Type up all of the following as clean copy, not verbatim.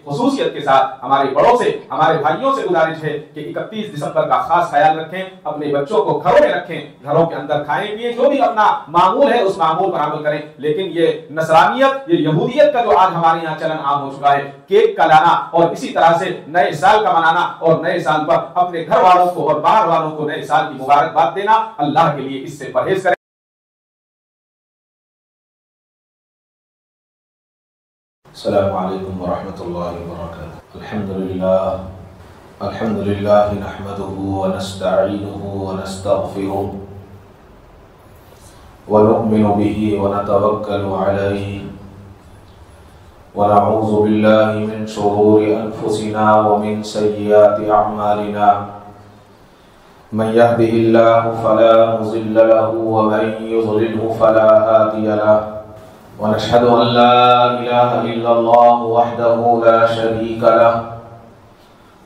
خصوصیت کے ساتھ ہمارے بڑوں سے، ہمارے بھائیوں سے گزارش ہے کہ 31 دسمبر کا خاص خیال رکھیں، اپنے بچوں کو گھروں میں رکھیں، گھروں کے اندر کھائیں پیئیں، جو بھی اپنا معمول ہے اس معمول پر عمل کریں۔ لیکن یہ نصرانیت، یہ یہودیت کا جو آج ہمارے یہاں چلن عام ہو چکا ہے، کیک کا لانا اور اسی طرح سے نئے سال کا منانا اور نئے سال پر اپنے گھر والوں کو اور باہر والوں کو نئے سال کی مبارکباد دینا، اللہ کے لیے اس سے پرہیز کریں۔ السلام علیکم ورحمۃ اللہ وبرکاتہ۔ الحمد للہ نحمده ونستعینه ونستغفره ونؤمن به ونتوکل علیہ ونعوذ باللہ من شرور انفسنا ومن سیئات اعمالنا، من يهده الله فلا مضل له ومن يضلله فلا هادي له، ونشهد أن لا إله إلا الله وحده لا شريك له،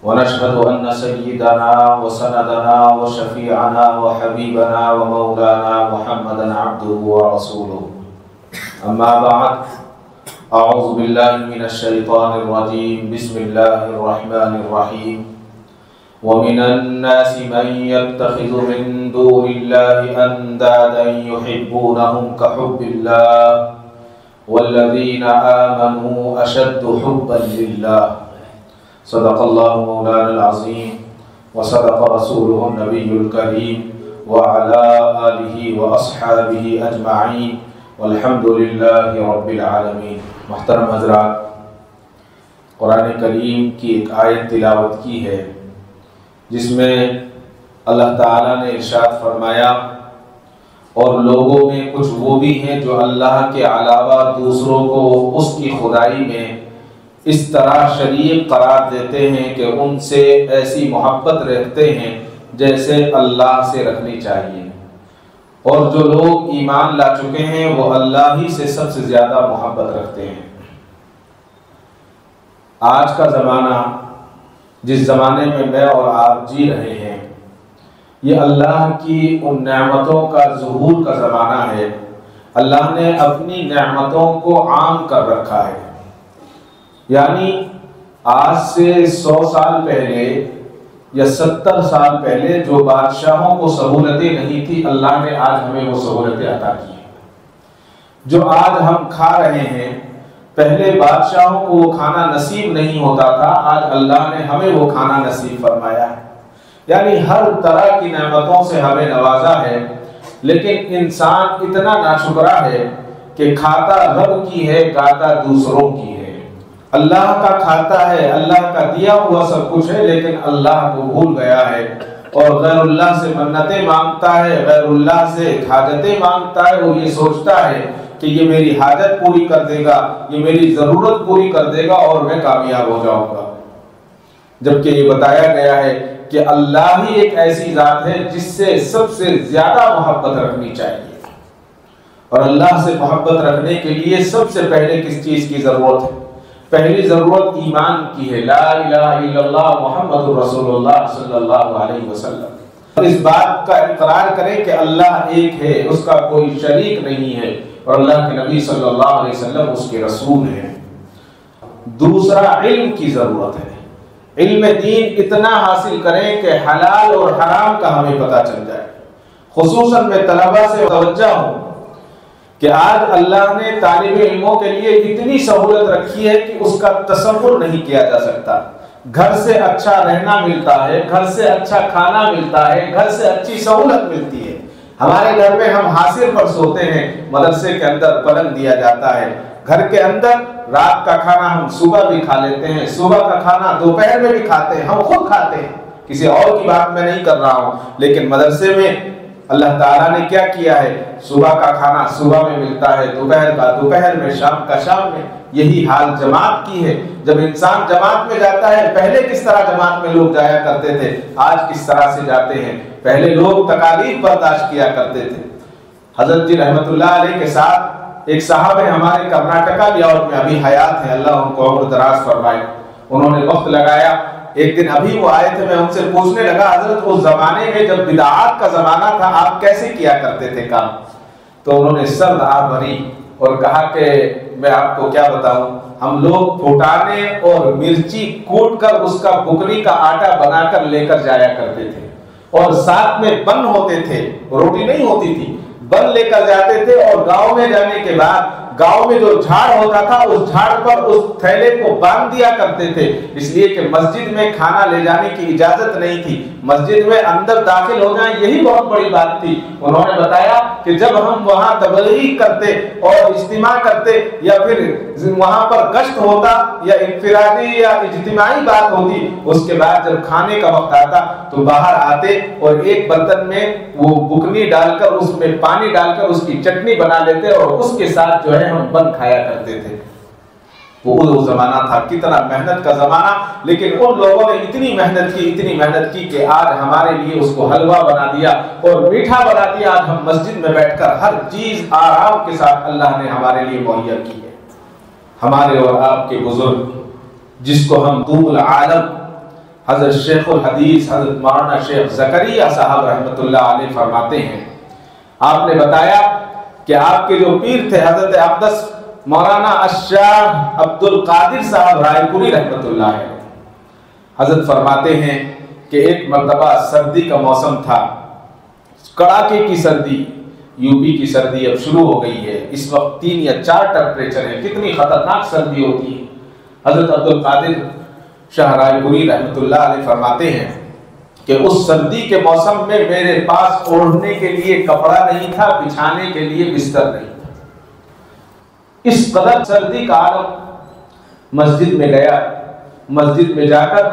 ونشهد أن سيدنا وسندنا وشفيعنا وحبيبنا ومولانا محمدا عبده ورسوله، أما بعد، أعوذ بالله من الشيطان الرجيم، بسم الله الرحمن الرحيم، ومن الناس من يتخذ من دون الله أندادا يحبونهم كحب الله والذین آمنوا اشد حبا للہ، صدق اللہ مولانا العظیم وصدق رسولہ النبی الکریم وعلی آلہ واصحابہ اجمعین والحمد للہ رب العالمین۔ محترم حضرات، قرآن کریم کی ایک آیت تلاوت کی ہے جس میں اللہ تعالیٰ نے ارشاد فرمایا، اور لوگوں میں کچھ وہ بھی ہیں جو اللہ کے علاوہ دوسروں کو اس کی خدائی میں اس طرح شریک قرار دیتے ہیں کہ ان سے ایسی محبت رکھتے ہیں جیسے اللہ سے رکھنی چاہیے، اور جو لوگ ایمان لا چکے ہیں وہ اللہ ہی سے سب سے زیادہ محبت رکھتے ہیں۔ آج کا زمانہ، جس زمانے میں میں اور آپ جی رہے ہیں، یہ اللہ کی ان نعمتوں کا ظہور کا زمانہ ہے۔ اللہ نے اپنی نعمتوں کو عام کر رکھا ہے، یعنی آج سے 100 سال پہلے یا 70 سال پہلے جو بادشاہوں کو سہولتیں نہیں تھی، اللہ نے آج ہمیں وہ سہولتیں عطا کی ہیں۔ جو آج ہم کھا رہے ہیں، پہلے بادشاہوں کو وہ کھانا نصیب نہیں ہوتا تھا، آج اللہ نے ہمیں وہ کھانا نصیب فرمایا ہے۔ یعنی ہر طرح کی نعمتوں سے ہمیں نوازا ہے، لیکن انسان اتنا ناشکرا ہے کہ کھاتا رب کی ہے، گاتا دوسروں کی ہے۔ اللہ کا کھاتا ہے، اللہ کا دیا ہوا سب کچھ ہے، لیکن اللہ کو بھول گیا ہے اور غیر اللہ سے منتیں مانگتا ہے، غیر اللہ سے حاجتیں مانگتا ہے۔ وہ یہ سوچتا ہے کہ یہ میری حاجت پوری کر دے گا، یہ میری ضرورت پوری کر دے گا اور میں کامیاب ہو جاؤں گا، جبکہ یہ بتایا گیا ہے کہ اللہ ہی ایک ایسی ذات ہے جس سے سب سے زیادہ محبت رکھنی چاہیے، اور اللہ سے محبت رکھنے کے لیے سب سے پہلے کس چیز کی ضرورت ہے؟ پہلی ضرورت ایمان کی ہے، لا الہ الا اللہ محمد رسول اللہ صلی اللہ علیہ وسلم۔ اور اس بات کا اقرار کریں کہ اللہ ایک ہے، اس کا کوئی شریک نہیں ہے، اور اللہ کے نبی صلی اللہ علیہ وسلم اس کے رسول ہیں۔ دوسرا علم کی ضرورت ہے، علم دین اتنا حاصل کریں کہ حلال اور حرام کا ہمیں پتہ چل جائے۔ خصوصاً میں طلبہ سے توجہ ہوں کہ آج اللہ نے طالب علموں کے لیے اتنی سہولت رکھی ہے کہ اس کا تصور نہیں کیا جا سکتا۔ گھر سے اچھا رہنا ملتا ہے، گھر سے اچھا کھانا ملتا ہے، گھر سے اچھی سہولت ملتی ہے۔ ہمارے گھر میں ہم حاصل پر سوتے ہیں، مدرسے کے اندر پلنگ دیا جاتا ہے، گھر کے اندر رات کا کھانا ہم صبح بھی کھا لیتے ہیں، صبح کا کھانا دوپہر میں بھی کھاتے ہیں، ہم خود کھاتے ہیں، کسی اور کی بات میں نہیں کر رہا ہوں۔ لیکن مدرسے میں اللہ تعالیٰ نے کیا کیا ہے؟ صبح کا کھانا صبح میں ملتا ہے، دوپہر کا دوپہر میں، شام کا شام میں۔ یہی حال جماعت کی ہے۔ جب انسان جماعت میں جاتا ہے، پہلے کس طرح جماعت میں لوگ جایا کرتے تھے، آج کس طرح سے جاتے ہیں؟ پہلے لوگ تکالیف برداشت کیا کرتے تھے۔ حضرت جی رحمت اللہ علیہ کے ساتھ ایک صاحب ہیں ہمارے کرناٹکا لیاؤٹ میں، ابھی حیات ہیں، اللہ ان کو عمر دراز فرمائے۔ انہوں نے وقت لگایا، ایک دن ابھی وہ آئے تھے، میں ان سے پوچھنے لگا حضرت اس زمانے میں جب بدعات کا زمانہ تھا آپ کیسے کیا کرتے تھے کام؟ تو انہوں نے سر آ بھری اور کہا کہ میں آپ کو کیا بتاؤں، ہم لوگ پھٹانے اور مرچی کوٹ کر اس کا بکری کا آٹا بنا کر لے کر جایا کرتے تھے، اور ساتھ میں بن ہوتے تھے، روٹی نہیں ہوتی تھی، بن لے کر جاتے تھے، اور گاؤں میں جانے کے بعد گاؤں میں جو جھاڑ ہوتا تھا اس جھاڑ پر اس تھیلے کو باندھ دیا کرتے تھے، اس لیے کہ مسجد میں کھانا لے جانے کی اجازت نہیں تھی، مسجد میں اندر داخل ہو جائیں یہی بہت بڑی بات تھی۔ انہوں نے بتایا کہ جب ہم وہاں تبلیغ کرتے اور اجتماع کرتے یا پھر وہاں پر گشت ہوتا یا انفرادی یا اجتماعی بات ہوتی، اس کے بعد جب کھانے کا وقت آتا تو باہر آتے اور ایک برتن میں وہ بکنی ڈال کر اس میں پانی ڈال کر اس کی چٹنی بنا لیتے اور اس کے ساتھ جو ہے ہم بن کھایا کرتے تھے۔ وہ زمانہ تھا، کتنا محنت کا زمانہ، لیکن ان لوگوں نے اتنی محنت کی کہ آج ہمارے لیے اس کو حلوہ بنا دیا اور میٹھا بنا دیا۔ آج ہم مسجد میں بیٹھ کر ہر چیز آرام کے ساتھ اللہ نے ہمارے لیے مہیا کی ہے۔ ہمارے اور آپ کے بزرگ جس کو ہم طول العالم حضرت شیخ الحدیث حضرت مولانا شیخ زکریا صاحب رحمۃ اللہ علیہ فرماتے ہیں، آپ نے بتایا کہ آپ کے جو پیر تھے حضرت اقدس مولانا الشاہ عبد القادر صاحب رائے پوری رحمۃ اللہ علیہ، حضرت فرماتے ہیں کہ ایک مرتبہ سردی کا موسم تھا، کڑاکے کی سردی، یو پی کی سردی اب شروع ہو گئی ہے، اس وقت 3 یا 4 ٹمپریچر ہے، کتنی خطرناک سردی ہوتی ہے۔ حضرت عبد القادر شاہ رائے پوری رحمۃ اللہ علیہ فرماتے ہیں کہ اس سردی کے موسم میں میرے پاس اوڑھنے کے لیے کپڑا نہیں تھا، بچھانے کے لیے بستر نہیں تھا، اس قدر سردی کا عالم۔ مسجد میں گیا، مسجد میں جا کر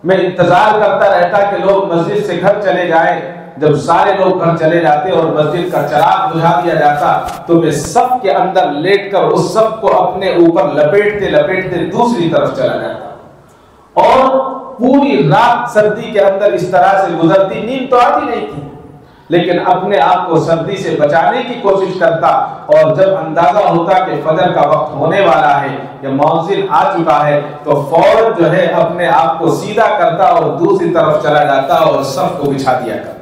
میں انتظار کرتا رہتا کہ لوگ مسجد سے گھر چلے جائیں، جب سارے لوگ گھر چلے جاتے اور مسجد کا چراغ بجھا دیا جاتا تو میں صف کے اندر لیٹ کر اس صف کو اپنے اوپر لپیٹتے لپیٹتے دوسری طرف چلا جاتا، اور پوری رات سردی کے اندر اس طرح سے گزرتی، نیند تو آتی نہیں تھی لیکن اپنے آپ کو سردی سے بچانے کی کوشش کرتا، اور جب اندازہ ہوتا کہ فجر کا وقت ہونے والا ہے یا مؤذن آ چکا ہے تو فوراً جو ہے اپنے آپ کو سیدھا کرتا اور دوسری طرف چلا جاتا اور صف کو بچھا دیا کرتا۔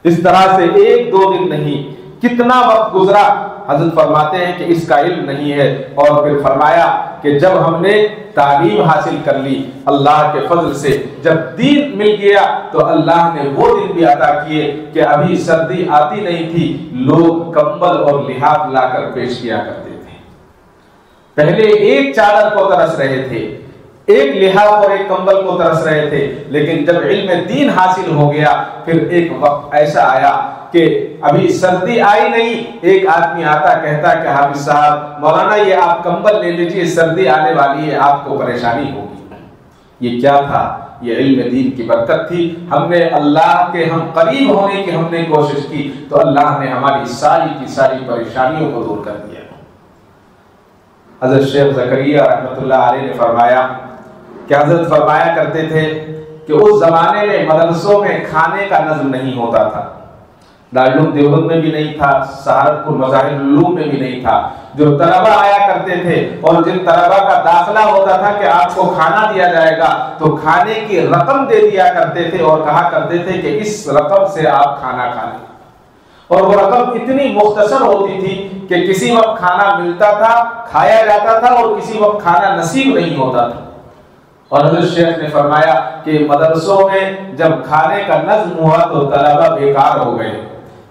اس طرح سے 1-2 دن نہیں، کتنا وقت گزرا، حضرت فرماتے ہیں کہ اس کا علم نہیں ہے۔ اور پھر فرمایا کہ جب ہم نے تعلیم حاصل کر لی اللہ کے فضل سے، جب دین مل گیا تو اللہ نے وہ دن بھی عطا کیے کہ ابھی سردی آتی نہیں تھی، لوگ کمبل اور لحاف لا کر پیش کیا کرتے تھے۔ پہلے ایک چادر کو ترس رہے تھے، ایک لحاف اور ایک کمبل کو ترس رہے تھے، لیکن جب علم دین حاصل ہو گیا پھر ایک وقت ایسا آیا کہ ابھی سردی آئی نہیں، ایک آدمی آتا کہتا کہ حافظ صاحب مولانا یہ آپ کمبل لے لیجئے، سردی آنے والی ہے، آپ کو پریشانی ہوگی۔ یہ کیا تھا؟ یہ علم دین کی برکت تھی۔ ہم نے اللہ کے ہم قریب ہونے کی ہم نے کوشش کی تو اللہ نے ہماری ساری کی ساری پریشانیوں کو دور کر دیا۔ حضرت شیخ زکریا رحمۃ اللہ علیہ نے فرمایا کہ حضرت فرمایا کرتے تھے کہ اس زمانے میں مدرسوں میں کھانے کا نظم نہیں ہوتا تھا، دارالعلوم دیوبند میں بھی نہیں تھا، سہارنپور مظاہر العلوم میں بھی نہیں تھا۔ جو طلبہ آیا کرتے تھے اور جن طلبہ کا داخلہ ہوتا تھا کہ آپ کو کھانا دیا جائے گا تو کھانے کی رقم دے دیا کرتے تھے اور کہا کرتے تھے کہ اس رقم سے آپ کھانا کھا لیں، اور وہ رقم اتنی مختصر ہوتی تھی کہ کسی وقت کھانا ملتا تھا، کھایا جاتا تھا، اور کسی وقت کھانا نصیب نہیں ہوتا تھا۔ اور حضرت شیخ نے فرمایا کہ مدرسوں میں جب کھانے کا نظم ہوا تو طلبہ بیکار ہو گئے،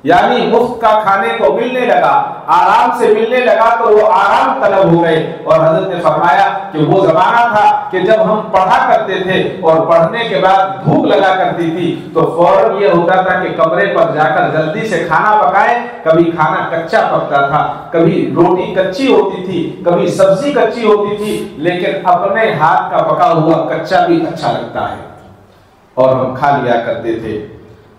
یعنی مفت کا کھانے کو ملنے لگا، آرام سے ملنے لگا تو وہ آرام طلب ہو گئے۔ اور حضرت نے فرمایا کہ وہ زمانہ تھا کہ جب ہم پڑھا کرتے تھے اور پڑھنے کے بعد بھوک لگا کرتی تھی تو فوراً یہ ہوتا تھا کہ کمرے پر جا کر جلدی سے کھانا پکائیں، کبھی کھانا کچا پکتا تھا، کبھی روٹی کچی ہوتی تھی، کبھی سبزی کچی ہوتی تھی، لیکن اپنے ہاتھ کا پکا ہوا کچا بھی اچھا لگتا ہے اور ہم کھا لیا کرتے تھے۔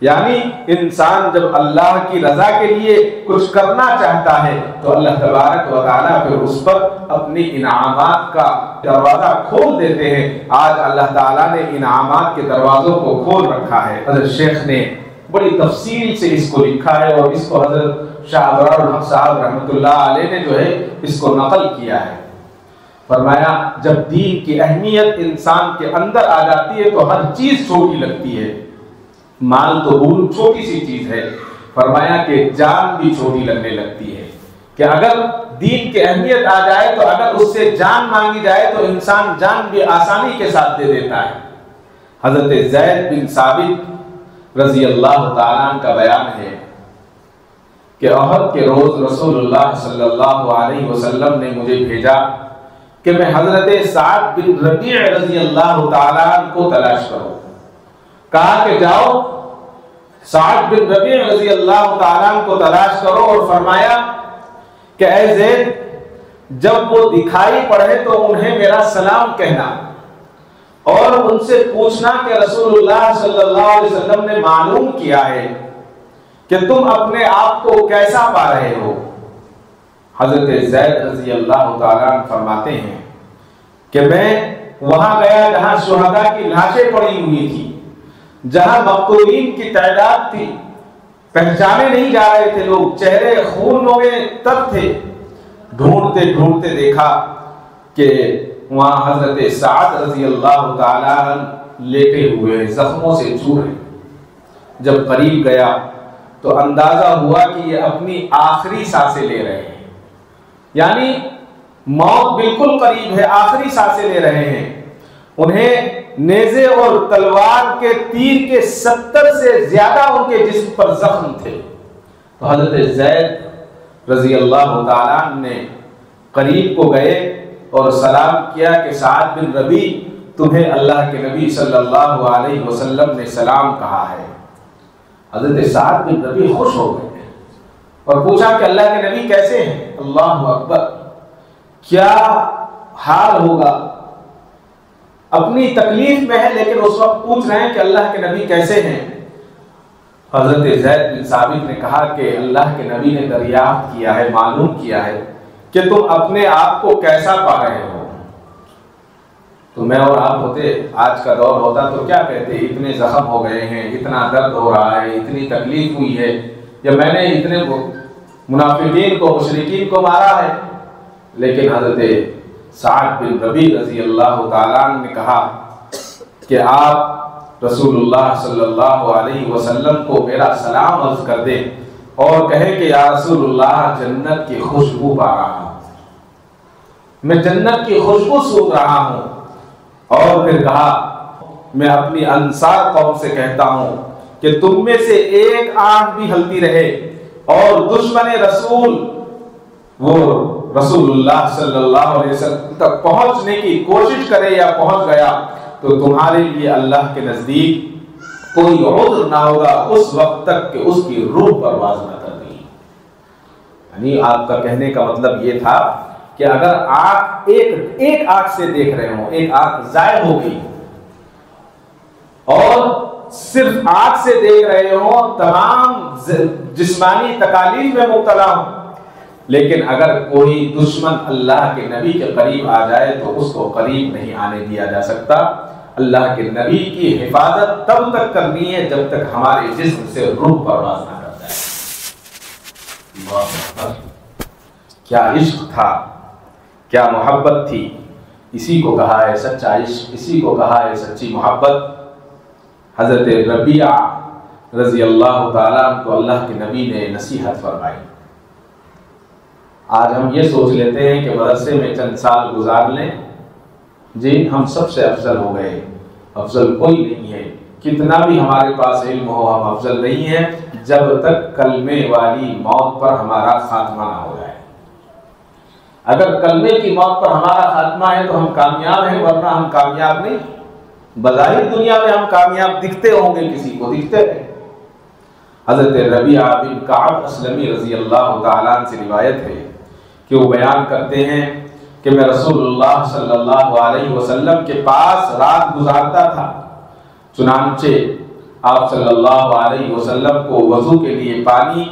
یعنی انسان جب اللہ کی رضا کے لیے کچھ کرنا چاہتا ہے تو اللہ تبارک و تعالیٰ پھر اس پر اپنی انعامات کا دروازہ کھول دیتے ہیں۔ آج اللہ تعالیٰ نے انعامات کے دروازوں کو کھول رکھا ہے۔ حضرت شیخ نے بڑی تفصیل سے اس کو لکھا ہے اور اس کو حضرت شاہ ابرار الحق صاحب رحمۃ اللہ علیہ نے جو ہے اس کو نقل کیا ہے۔ فرمایا جب دین کی اہمیت انسان کے اندر آ جاتی ہے تو ہر چیز چھوٹی لگتی ہے، مال تو بھول چھوٹی سی چیز ہے، فرمایا کہ جان بھی چھوٹی لگنے لگتی ہے، کہ اگر دین کی اہمیت آ جائے تو اگر اس سے جان مانگی جائے تو انسان جان بھی آسانی کے ساتھ دے دیتا ہے۔ حضرت زید بن ثابت رضی اللہ تعالیٰ عنہ کا بیان ہے کہ احد کے روز رسول اللہ صلی اللہ علیہ وسلم نے مجھے بھیجا کہ میں حضرت سعد بن ربیع رضی اللہ تعالیٰ عنہ کو تلاش کروں۔ کہا کہ جاؤ سعد بن ربیع رضی اللہ تعالیٰ عنہ کو تلاش کرو، اور فرمایا کہ اے زید جب وہ دکھائی پڑے تو انہیں میرا سلام کہنا اور ان سے پوچھنا کہ رسول اللہ صلی اللہ علیہ وسلم نے معلوم کیا ہے کہ تم اپنے آپ کو کیسا پا رہے ہو۔ حضرت زید رضی اللہ تعالیٰ عنہ فرماتے ہیں کہ میں وہاں گیا جہاں شہداء کی لاشیں پڑی ہوئی تھی، جہاں مقتولین کی تعداد تھی، پہچانے نہیں جا رہے تھے لوگ، چہرے خونوں میں تر تھے۔ ڈھونڈتے ڈھونڈتے دیکھا کہ وہاں حضرت سعد رضی اللہ تعالیٰ عنہ لیٹے ہوئے زخموں سے چور ہیں۔ جب قریب گیا تو اندازہ ہوا کہ یہ اپنی آخری سانسیں لے رہے ہیں، یعنی موت بالکل قریب ہے، آخری سانسیں لے رہے ہیں۔ انہیں نیزے اور تلوار کے تیر کے 70 سے زیادہ ان کے جسم پر زخم تھے۔ تو حضرت زید رضی اللہ تعالیٰ عنہ نے قریب کو گئے اور سلام کیا کہ سعد بن ربیع تمہیں اللہ کے نبی صلی اللہ علیہ وسلم نے سلام کہا ہے۔ حضرت سعد بن ربیع خوش ہو گئے اور پوچھا کہ اللہ کے نبی کیسے ہیں؟ اللہ اکبر، کیا حال ہوگا، اپنی تکلیف میں ہے لیکن اس وقت پوچھ رہے ہیں کہ اللہ کے نبی کیسے ہیں۔ حضرت زید بن ثابت نے کہا کہ اللہ کے نبی نے دریافت کیا ہے، معلوم کیا ہے کہ تم اپنے آپ کو کیسا پا رہے ہو۔ تو میں اور آپ ہوتے، آج کا دور ہوتا تو کیا کہتے، اتنے زخم ہو گئے ہیں، اتنا درد ہو رہا ہے، اتنی تکلیف ہوئی ہے، یا میں نے اتنے منافقین کو، مشرکین کو مارا ہے۔ لیکن حضرت سعد بن ربیع رضی اللہ تعالیٰ عنہ نے کہا کہ آپ رسول اللہ صلی اللہ علیہ وسلم کو میرا سلام عرض کر دیں اور کہیں کہ یا رسول اللہ جنت کی خوشبو پا رہا ہوں، میں جنت کی خوشبو سونگھ رہا ہوں۔ اور پھر کہا میں اپنی انصار قوم سے کہتا ہوں کہ تم میں سے ایک آنکھ بھی ہلتی رہے اور دشمن رسول وہ رسول اللہ صلی اللہ علیہ وسلم تک پہنچنے کی کوشش کرے یا پہنچ گیا تو تمہارے لیے اللہ کے نزدیک کوئی عذر نہ ہوگا اس وقت تک کہ اس کی روح پرواز نہ کر گئی۔ یعنی آپ کا کہنے کا مطلب یہ تھا کہ اگر آنکھ ایک آنکھ سے دیکھ رہے ہوں، ایک آنکھ ضائع ہو گئی اور صرف آنکھ سے دیکھ رہے ہوں، تمام جسمانی تکالیف میں مبتلا ہوں، لیکن اگر کوئی دشمن اللہ کے نبی کے قریب آ جائے تو اس کو قریب نہیں آنے دیا جا سکتا۔ اللہ کے نبی کی حفاظت تب تک کرنی ہے جب تک ہمارے جسم سے روح پرواز نہ کر جائے۔ اللہ اکبر، کیا عشق تھا، کیا محبت تھی، اسی کو کہا ہے سچا عشق، اسی کو کہا ہے سچی محبت۔ حضرت ربیعہ رضی اللہ تعالیٰ عنہ کو اللہ کے نبی نے نصیحت فرمائی۔ آج ہم یہ سوچ لیتے ہیں کہ مدرسے میں چند سال گزار لیں، جی ہم سب سے افضل ہو گئے۔ افضل کوئی نہیں ہے، کتنا بھی ہمارے پاس علم ہو ہم افضل نہیں ہیں جب تک کلمے والی موت پر ہمارا خاتمہ نہ ہو جائے۔ اگر کلمے کی موت پر ہمارا خاتمہ ہے تو ہم کامیاب ہیں، ورنہ ہم کامیاب نہیں۔ بظاہر دنیا میں ہم کامیاب دکھتے ہوں گے، کسی کو دکھتے ہیں۔ حضرت ربیعہ بن کعب اسلمی رضی اللہ تعالیٰ عنہ سے روایت ہے کہ وہ بیان کرتے ہیں کہ میں رسول اللہ صلی اللہ علیہ وسلم کے پاس رات گزارتا تھا، چنانچہ آپ صلی اللہ علیہ وسلم کو وضو کے لیے پانی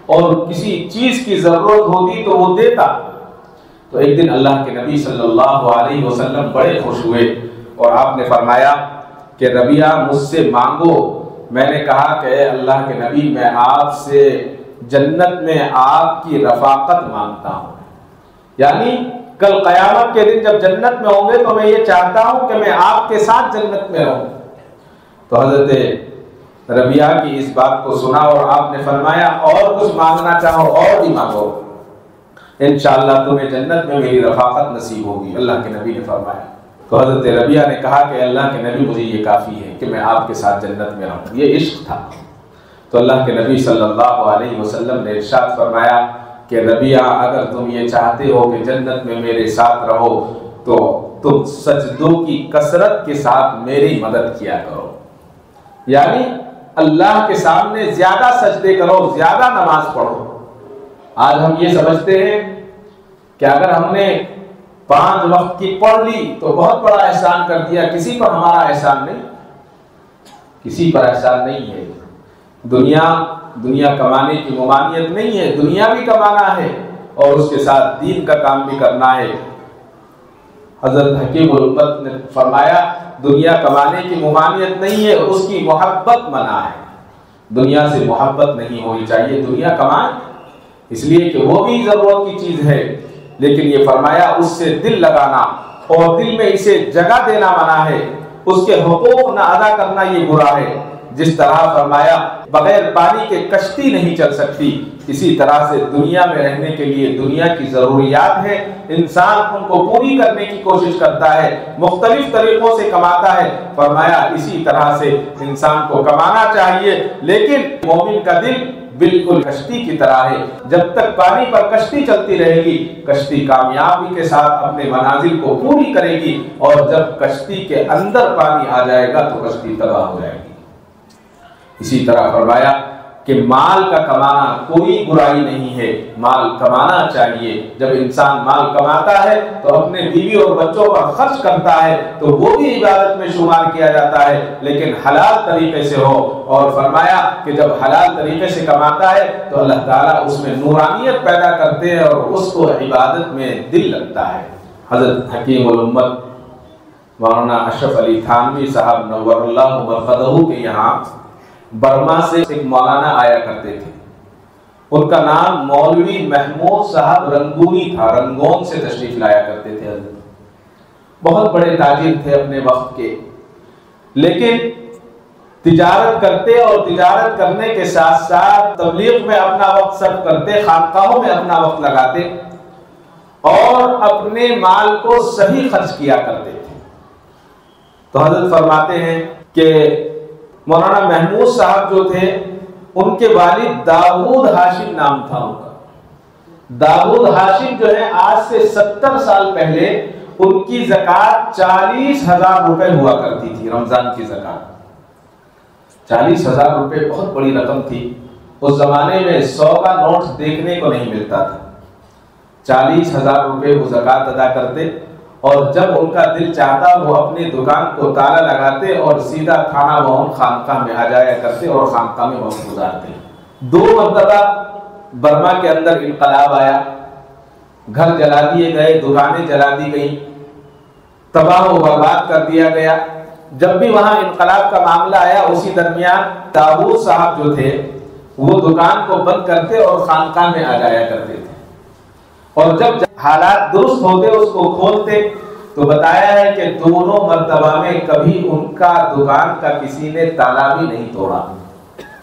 اور کسی چیز کی ضرورت ہوتی تو وہ دیتا۔ تو ایک دن اللہ کے نبی صلی اللہ علیہ وسلم بڑے خوش ہوئے اور آپ نے فرمایا کہ ربیعہ مجھ سے مانگو۔ میں نے کہا کہ اے اللہ کے نبی میں آپ سے جنت میں آپ کی رفاقت مانگتا ہوں، یعنی کل قیامت کے دن جب جنت میں ہوں گے تو میں یہ چاہتا ہوں کہ میں آپ کے ساتھ جنت میں رہوں۔ تو حضرت ربیعہ کی اس بات کو سنا اور آپ نے فرمایا اور کچھ مانگنا چاہو اور بھی مانگو۔ انشاءاللہ تمہیں جنت میں میری رفاقت نصیب ہوگی، اللہ کے نبی نے فرمایا۔ تو حضرت ربیہ نے کہا کہ اللہ کے نبی مجھے یہ کافی ہے کہ میں آپ کے ساتھ جنت میں رہوں، یہ عشق تھا۔ تو اللہ کے نبی صلی اللہ علیہ وسلم نے ارشاد فرمایا کہ ربیہ اگر تم یہ چاہتے ہو کہ جنت میں میرے ساتھ رہو تو تم سجدوں کی کثرت کے ساتھ میری مدد کیا کرو، یعنی اللہ کے سامنے زیادہ سجدے کرو، زیادہ نماز پڑھو۔ آج ہم یہ سمجھتے ہیں کہ اگر ہم نے 5 وقت کی پڑھ لی تو بہت بڑا احسان کر دیا، کسی پر ہمارا احسان نہیں، کسی پر احسان نہیں ہے۔ دنیا کمانے کی ممانعت نہیں ہے، دنیا بھی کمانا ہے اور اس کے ساتھ دین کا کام بھی کرنا ہے۔ حضرت حکیم الامت نے فرمایا دنیا کمانے کی ممانعت نہیں ہے، اس کی محبت منع ہے۔ دنیا سے محبت نہیں ہونی چاہیے، دنیا کمائیں اس لیے کہ وہ بھی ضرورت کی چیز ہے، لیکن یہ فرمایا اس سے دل لگانا اور دل میں اسے جگہ دینا منع ہے، اس کے حقوق نہ ادا کرنا یہ برا ہے۔ جس طرح فرمایا بغیر پانی کے کشتی نہیں چل سکتی، اسی طرح سے دنیا میں رہنے کے لیے دنیا کی ضروریات ہے، انسان ان کو پوری کرنے کی کوشش کرتا ہے، مختلف طریقوں سے کماتا ہے۔ فرمایا اسی طرح سے انسان کو کمانا چاہیے، لیکن مومن کا دل بالکل کشتی کی طرح ہے، جب تک پانی پر کشتی چلتی رہے گی کشتی کامیابی کے ساتھ اپنے منازل کو پوری کرے گی، اور جب کشتی کے اندر پانی آ جائے گا تو کشتی تباہ ہو جائے گی۔ اسی طرح فرمایا کہ مال کا کمانا کوئی برائی نہیں ہے، مال کمانا چاہیے۔ جب انسان مال کماتا ہے تو اپنے بیوی اور بچوں پر خرچ کرتا ہے تو وہ بھی عبادت میں شمار کیا جاتا ہے، لیکن حلال طریقے سے ہو۔ اور فرمایا کہ جب حلال طریقے سے کماتا ہے تو اللہ تعالیٰ اس میں نورانیت پیدا کرتے ہیں اور اس کو عبادت میں دل لگتا ہے۔ حضرت حکیم الامت مولانا اشرف علی تھانوی صاحب نور اللہ مرقدہ کے یہاں برما سے ایک مولانا آیا کرتے تھے، ان کا نام مولوی محمود صاحب رنگونی تھا، رنگون سے تشریف لایا کرتے تھے۔ بہت بڑے تاجر تھے اپنے وقت کے، لیکن تجارت کرتے اور تجارت کرنے کے ساتھ ساتھ تبلیغ میں اپنا وقت صرف کرتے، خانقاہوں میں اپنا وقت لگاتے اور اپنے مال کو صحیح خرچ کیا کرتے تھے۔ تو حضرت فرماتے ہیں کہ مولانا محمود صاحب جو تھے ان کے والد داؤد ہاشم نام تھا ان کا۔ داؤد ہاشم جو ہے آج سے 70 سال پہلے ان کی زکوٰۃ 40,000 روپے ہوا کرتی تھی، رمضان کی زکوٰۃ 40,000 روپے بہت بڑی رقم تھی۔ اس زمانے میں 100 کا نوٹ دیکھنے کو نہیں ملتا تھا، 40,000 روپے وہ زکوٰۃ ادا کرتے، اور جب ان کا دل چاہتا وہ اپنی دکان کو تالا لگاتے اور سیدھا تھانہ بہن خانقاہ میں آ جایا کرتے اور خانقاہ میں وقت گزارتے۔ 2 مرتبہ برما کے اندر انقلاب آیا، گھر جلا دیے گئے، دکانیں جلا دی گئیں، تباہ و برباد کر دیا گیا۔ جب بھی وہاں انقلاب کا معاملہ آیا اسی درمیان داؤد صاحب جو تھے وہ دکان کو بند کرتے اور خانقاہ میں آ جایا کرتے تھے، اور جب حالات درست ہوتے اس کو کھولتے تو بتایا ہے کہ دونوں مرتبہ میں کبھی ان کا دکان کا کسی نے تالا بھی نہیں توڑا۔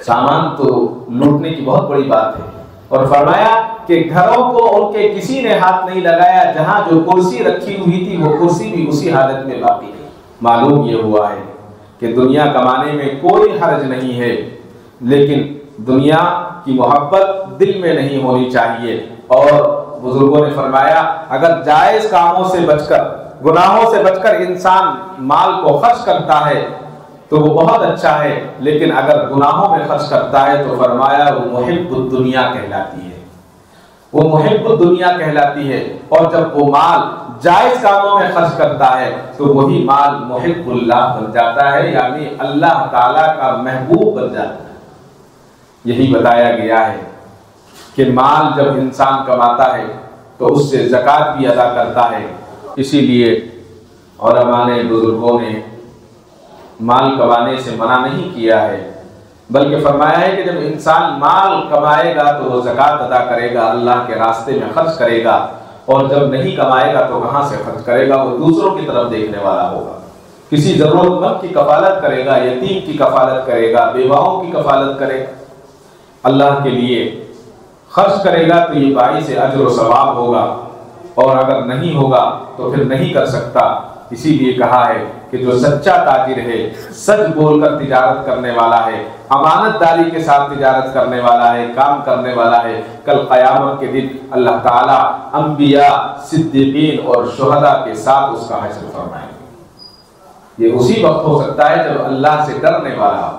سامان تو لوٹنے کی بہت بڑی بات ہے، اور فرمایا کہ گھروں کو ان کے کسی نے ہاتھ نہیں لگایا، جہاں جو کرسی رکھی ہوئی تھی وہ کرسی بھی اسی حالت میں باقی ہے۔ معلوم یہ ہوا ہے کہ دنیا کمانے میں کوئی حرج نہیں ہے، لیکن دنیا کی محبت دل میں نہیں ہونی چاہیے۔ اور بزرگوں نے فرمایا اگر جائز کاموں سے بچ کر، گناہوں سے بچ کر انسان مال کو خرچ کرتا ہے تو وہ بہت اچھا ہے، لیکن اگر گناہوں میں خرچ کرتا ہے تو فرمایا وہ محب الدنیا کہلاتی ہے، وہ محب الدنیا کہلاتی ہے۔ اور جب وہ مال جائز کاموں میں خرچ کرتا ہے تو وہی مال محب اللہ بن جاتا ہے، یعنی اللہ تعالیٰ کا محبوب بن جاتا ہے۔ یہی بتایا گیا ہے کہ مال جب انسان کماتا ہے تو اس سے زکوٰۃ بھی ادا کرتا ہے۔ اسی لیے علماء نے، بزرگوں نے مال کمانے سے منع نہیں کیا ہے، بلکہ فرمایا ہے کہ جب انسان مال کمائے گا تو وہ زکوٰۃ ادا کرے گا، اللہ کے راستے میں خرچ کرے گا، اور جب نہیں کمائے گا تو کہاں سے خرچ کرے گا؟ وہ دوسروں کی طرف دیکھنے والا ہوگا، کسی ضرورت مند کی کفالت کرے گا، یتیم کی کفالت کرے گا، بیواؤں کی کفالت کرے گا۔ اللہ کے لیے خرچ کرے گا تو یہ باعث اجر و ثواب ہوگا، اور اگر نہیں ہوگا تو پھر نہیں کر سکتا۔ اسی لیے کہا ہے کہ جو سچا تاجر ہے، سچ بول کر تجارت کرنے والا ہے، امانت داری کے ساتھ تجارت کرنے والا ہے، کام کرنے والا ہے، کل قیامت کے دن اللہ تعالیٰ انبیاء، صدیقین اور شہداء کے ساتھ اس کا حشر فرمائیں گے۔ یہ اسی وقت ہو سکتا ہے جب اللہ سے ڈرنے والا ہو،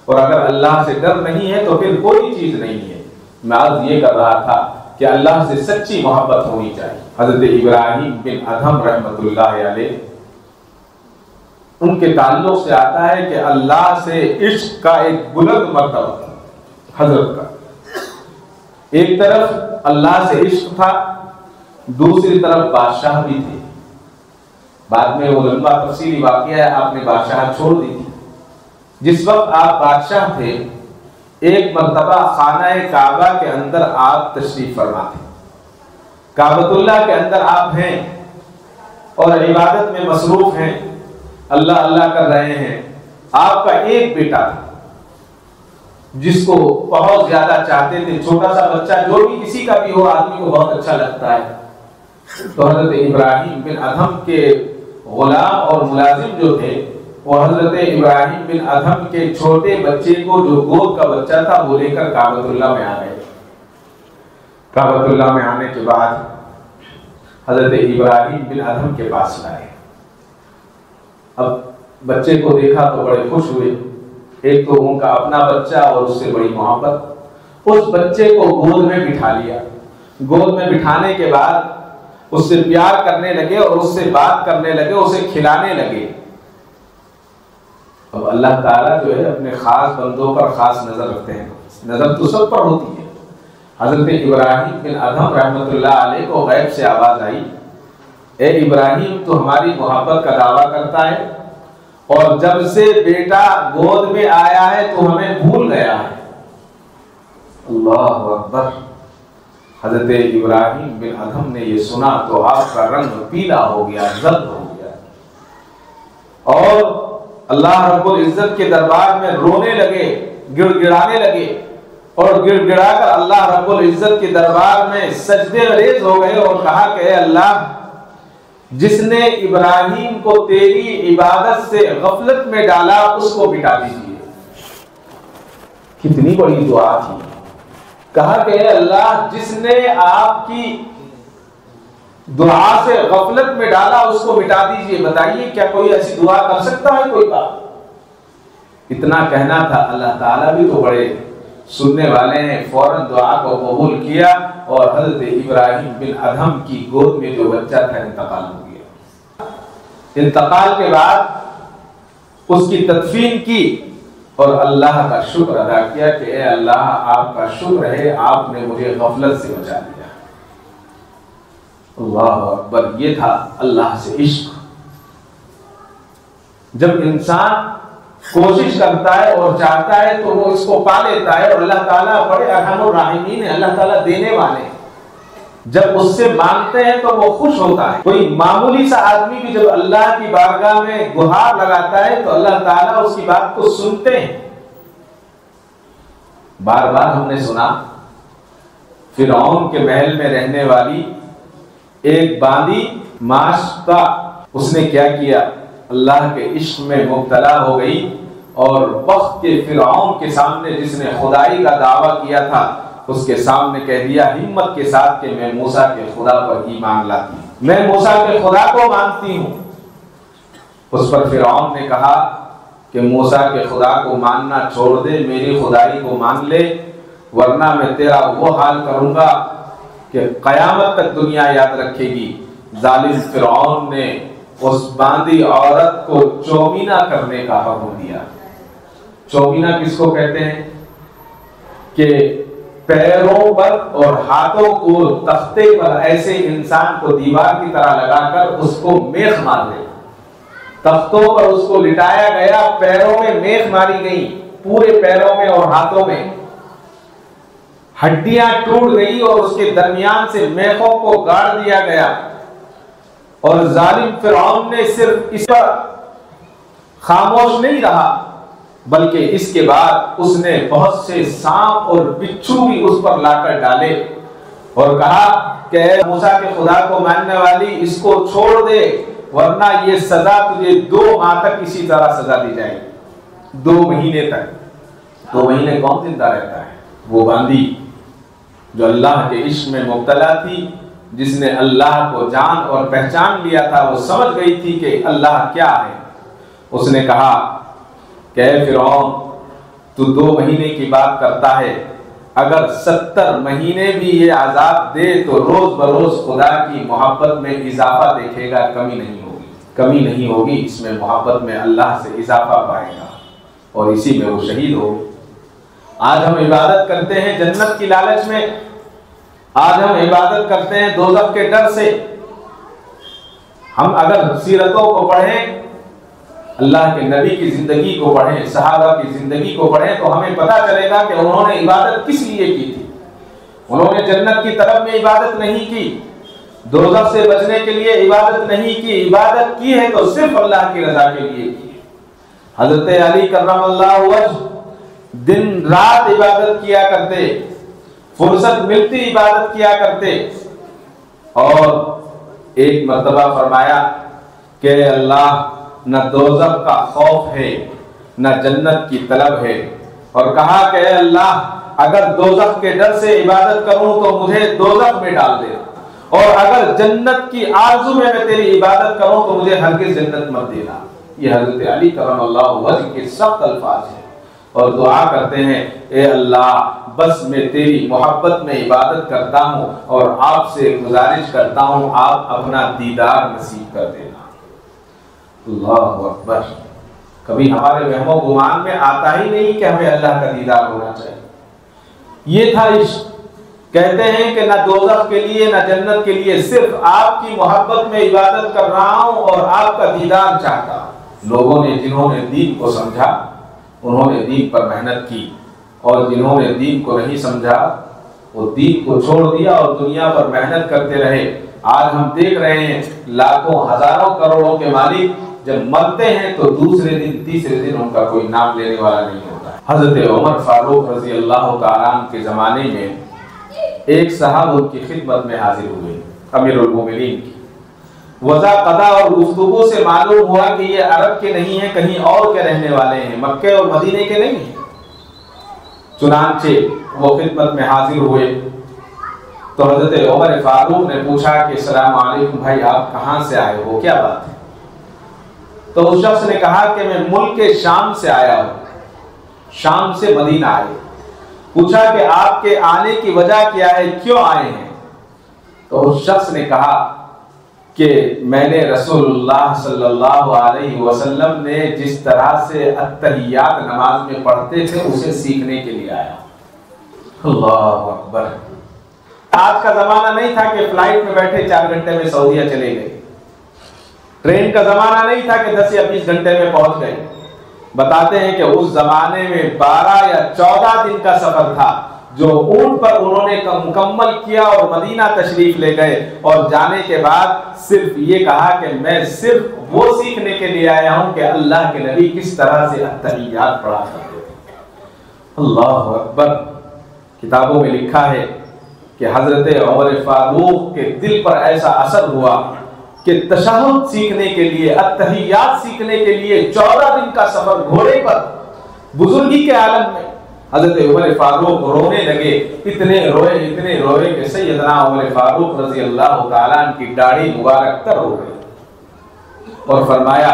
اور اگر اللہ سے ڈر نہیں ہے تو پھر کوئی چیز نہیں ہے۔ میں عرض یہ کر رہا تھا کہ اللہ سے سچی محبت ہونی چاہیے۔ حضرت ابراہیم بن ادھم رحمۃ اللہ علیہ، ان کے تعلق سے آتا ہے کہ اللہ سے عشق کا ایک بلند مرتبہ حضرت کا، ایک طرف اللہ سے عشق تھا، دوسری طرف بادشاہ بھی تھے۔ بعد میں وہ لمبا تفصیلی واقعہ ہے، آپ نے بادشاہ چھوڑ دی تھی۔ جس وقت آپ بادشاہ تھے، ایک مرتبہ خانہ کعبہ کے اندر آپ تشریف فرما تھے، کعبۃ اللہ کے اندر آپ ہیں اور عبادت میں مصروف ہیں، اللہ اللہ کر رہے ہیں۔ آپ کا ایک بیٹا تھا جس کو بہت زیادہ چاہتے تھے، چھوٹا سا بچہ، جو بھی کسی کا بھی ہو آدمی کو بہت اچھا لگتا ہے۔ تو حضرت ابراہیم بن ادھم کے غلام اور ملازم جو تھے، وہ حضرت ابراہیم بن ادھم کے چھوٹے بچے کو، جو گود کا بچہ تھا، وہ لے کر کعبۃ اللہ میں آ گئے۔ کعبۃ اللہ میں آنے کے بعد حضرت ابراہیم بن ادھم کے پاس لائے۔ اب بچے کو دیکھا تو بڑے خوش ہوئے، ایک تو ان کا اپنا بچہ اور اس سے بڑی محبت۔ اس بچے کو گود میں بٹھا لیا، گود میں بٹھانے کے بعد اس سے پیار کرنے لگے اور اس سے بات کرنے لگے، اسے کھلانے لگے۔ اب اللہ تعالیٰ جو ہے اپنے خاص بندوں پر خاص نظر رکھتے ہیں، نظر تو سب پر ہوتی ہے۔ حضرت ابراہیم بن ادھم رحمۃ اللہ علیہ کو غیب سے آواز آئی، اے ابراہیم، تو ہماری محبت کا دعویٰ کرتا ہے، اور جب سے بیٹا گود میں آیا ہے تو ہمیں بھول گیا ہے۔ اللہ اکبر۔ حضرت ابراہیم بن ادھم نے یہ سنا تو آپ کا رنگ پیلا ہو گیا، زرد ہو گیا، اور اللہ رب العزت کے دربار میں رونے لگے، گڑ گڑانے لگے، اور گڑ گڑا کر اللہ رب العزت کے دربار میں سجدے ریز ہو گئے اور کہا کہ اے اللہ، جس نے ابراہیم کو تیری عبادت سے غفلت میں ڈالا، اس کو مٹا دیجیے۔ کتنی بڑی دعا تھی۔ کہا کہ اے اللہ، جس نے آپ کی دعا سے غفلت میں ڈالا، اس کو مٹا دیجیے۔ بتائیے کیا کوئی ایسی دعا کر سکتا ہے کوئی بات؟ اتنا کہنا تھا، اللہ تعالیٰ بھی تو بڑے سننے والے ہیں، فوراً دعا کو قبول کیا، اور حضرت ابراہیم بن ادھم کی گود میں جو بچہ تھا انتقال ہو گیا۔ انتقال کے بعد اس کی تدفین کی اور اللہ کا شکر ادا کیا کہ اے اللہ، آپ کا شکر ہے، آپ نے مجھے غفلت سے بچا لیا۔ اللہ اکبر۔ یہ تھا اللہ سے عشق۔ جب انسان کوشش کرتا ہے اور چاہتا ہے تو وہ اس کو پا لیتا ہے، اور اللہ تعالیٰ بڑے ارحم الراحمین ہیں، اللہ تعالیٰ دینے والے ہیں۔ جب اس سے مانگتے ہیں تو وہ خوش ہوتا ہے۔ کوئی معمولی سا آدمی بھی جب اللہ کی بارگاہ میں گہار لگاتا ہے تو اللہ تعالیٰ اس کی بات کو سنتے ہیں۔ بار بار ہم نے سنا فرعون کے محل میں رہنے والی ایک باندی معشوقہ، اس نے کیا کیا؟ اللہ کے عشق میں مبتلا ہو گئی، اور وقت کے فرعون کے سامنے، جس نے خدائی کا دعویٰ کیا تھا، اس کے سامنے کہہ دیا ہمت کے ساتھ کہ میں موسیٰ کے خدا پر ایمان لاتی ہوں، میں موسیٰ کے خدا کو مانتی ہوں۔ اس پر فرعون نے کہا کہ موسیٰ کے خدا کو ماننا چھوڑ دے، میری خدائی کو مان لے، ورنہ میں تیرا وہ حال کروں گا کہ قیامت تک دنیا یاد رکھے گی۔ ظالم فرعون نے اس باندی عورت کو چومینا کرنے کا حکم دیا۔ چومینا کس کو کہتے ہیں؟ کہ پیروں پر اور ہاتھوں کو تختے پر ایسے انسان کو دیوار کی طرح لگا کر اس کو میخ مار دے۔ تختوں پر اس کو لٹایا گیا، پیروں میں میخ ماری گئی، پورے پیروں میں اور ہاتھوں میں، ہڈیاں ٹوٹ گئی اور اس کے درمیان سے میخوں کو گاڑ دیا گیا۔ اور ظالم فرعون نے صرف اس پر خاموش نہیں رہا، بلکہ اس کے بعد اس نے بہت سے سانپ اور بچھو بھی اس پر لا کر ڈالے اور کہا کہ اے موسیٰ کے خدا کو ماننے والی اس کو چھوڑ دے، ورنہ یہ سزا تجھے 2 ماہ تک اسی طرح سزا دی جائے گی، 2 مہینے تک۔ 2 مہینے کون زندہ رہتا ہے؟ وہ باندی جو اللہ کے عشق میں مبتلا تھی، جس نے اللہ کو جان اور پہچان لیا تھا، وہ سمجھ گئی تھی کہ اللہ کیا ہے۔ اس نے کہا کہ اے فرعون، تو 2 مہینے کی بات کرتا ہے، اگر 70 مہینے بھی یہ عذاب دے تو روز بروز خدا کی محبت میں اضافہ دیکھے گا، کمی نہیں ہوگی، اس میں محبت میں اللہ سے اضافہ پائے گا اور اسی میں وہ شہید ہوگی۔ آج ہم عبادت کرتے ہیں جنت کی لالچ میں، آج ہم عبادت کرتے ہیں دوزخ کے ڈر سے۔ ہم اگر سیرتوں کو پڑھیں، اللہ کے نبی کی زندگی کو پڑھیں، صحابہ کی زندگی کو پڑھیں، تو ہمیں پتہ چلے گا کہ انہوں نے عبادت کس لیے کی تھی۔ انہوں نے جنت کی طرف میں عبادت نہیں کی، دوزخ سے بچنے کے لیے عبادت نہیں کی، عبادت کی ہے تو صرف اللہ کی رضا کے لیے کی۔ حضرت علی کرم اللہ وجہ دن رات عبادت کیا کرتے، فرصت ملتی عبادت کیا کرتے، اور ایک مرتبہ فرمایا کہ اللہ نہ دوزخ کا خوف ہے نہ جنت کی طلب ہے، اور کہا کہ اے اللہ اگر دوزخ کے ڈر سے عبادت کروں تو مجھے دوزخ میں ڈال دے، اور اگر جنت کی آرزو میں تیری عبادت کروں تو مجھے ہرگز جنت مت دینا۔ یہ حضرت علی کرم اللہ وجہ کے سخت الفاظ ہیں، اور دعا کرتے ہیں اے اللہ بس میں تیری محبت میں عبادت کرتا ہوں اور آپ سے گزارش کرتا ہوں آپ اپنا دیدار نصیب کر دینا۔ اللہ اکبر۔ کبھی ہمارے وہم و گمان میں آتا ہی نہیں کہ ہمیں اللہ کا دیدار ہونا چاہیے۔ یہ تھا عشق۔ کہتے ہیں کہ نہ دوزخ کے لیے نہ جنت کے لیے، صرف آپ کی محبت میں عبادت کر رہا ہوں اور آپ کا دیدار چاہتا ہوں۔ لوگوں نے جنہوں نے دین کو سمجھا انہوں نے دین پر محنت کی، اور جنہوں نے دین کو نہیں سمجھا وہ دین کو چھوڑ دیا اور دنیا پر محنت کرتے رہے۔ آج ہم دیکھ رہے ہیں لاکھوں ہزاروں کروڑوں کے مالک جب مرتے ہیں تو دوسرے دن تیسرے دن ان کا کوئی نام لینے والا نہیں ہوتا ہے۔ حضرت عمر فاروق رضی اللہ تعالیٰ عنہ کے زمانے میں ایک صاحب ان کی خدمت میں حاضر ہوئے، امیر المومنین کی۔ وضع قضا اور گفتگو سے معلوم ہوا کہ یہ عرب کے نہیں ہیں، کہیں اور کے رہنے والے ہیں، مکے اور مدینے کے نہیں ہیں۔ چنانچہ وہ خدمت میں حاضر ہوئے تو حضرت عمر فاروق نے پوچھا کہ السلام علیکم بھائی، آپ کہاں سے آئے ہو، کیا بات ہے؟ تو اس شخص نے کہا کہ میں ملک شام سے آیا ہوں، شام سے مدینہ آئے۔ پوچھا کہ آپ کے آنے کی وجہ کیا ہے، کیوں آئے ہیں؟ تو اس شخص نے کہا کہ میں نے رسول اللہ صلی اللہ علیہ وسلم نے جس طرح سے التحیات نماز میں پڑھتے تھے اسے سیکھنے کے لیے آیا۔ اللہ اکبر۔ آج کا زمانہ نہیں تھا کہ فلائٹ میں بیٹھے 4 گھنٹے میں سعودیہ چلے گئے، ٹرین کا زمانہ نہیں تھا کہ 10 یا 20 گھنٹے میں پہنچ گئے۔ بتاتے ہیں کہ اس زمانے میں 12 یا 14 دن کا سفر تھا جو اونٹ پر انہوں نے مکمل کیا اور مدینہ تشریف لے گئے، اور جانے کے بعد صرف یہ کہا کہ میں صرف وہ سیکھنے کے لیے آیا ہوں کہ اللہ کے نبی کس طرح سے التحیات پڑھا کرتے تھے۔ اللہ اکبر۔ کتابوں میں لکھا ہے کہ حضرت عمر فاروق کے دل پر ایسا اثر ہوا کہ تشہد سیکھنے کے لیے، التحیات سیکھنے کے لیے 14 دن کا سفر گھوڑے پر، بزرگی کے عالم میں حضرت عمر فاروق رونے لگے۔ اتنے روئے کہ سیدنا عمر فاروق رضی اللہ تعالیٰ عنہ کی داڑھی مبارک تر ہو گئی، اور فرمایا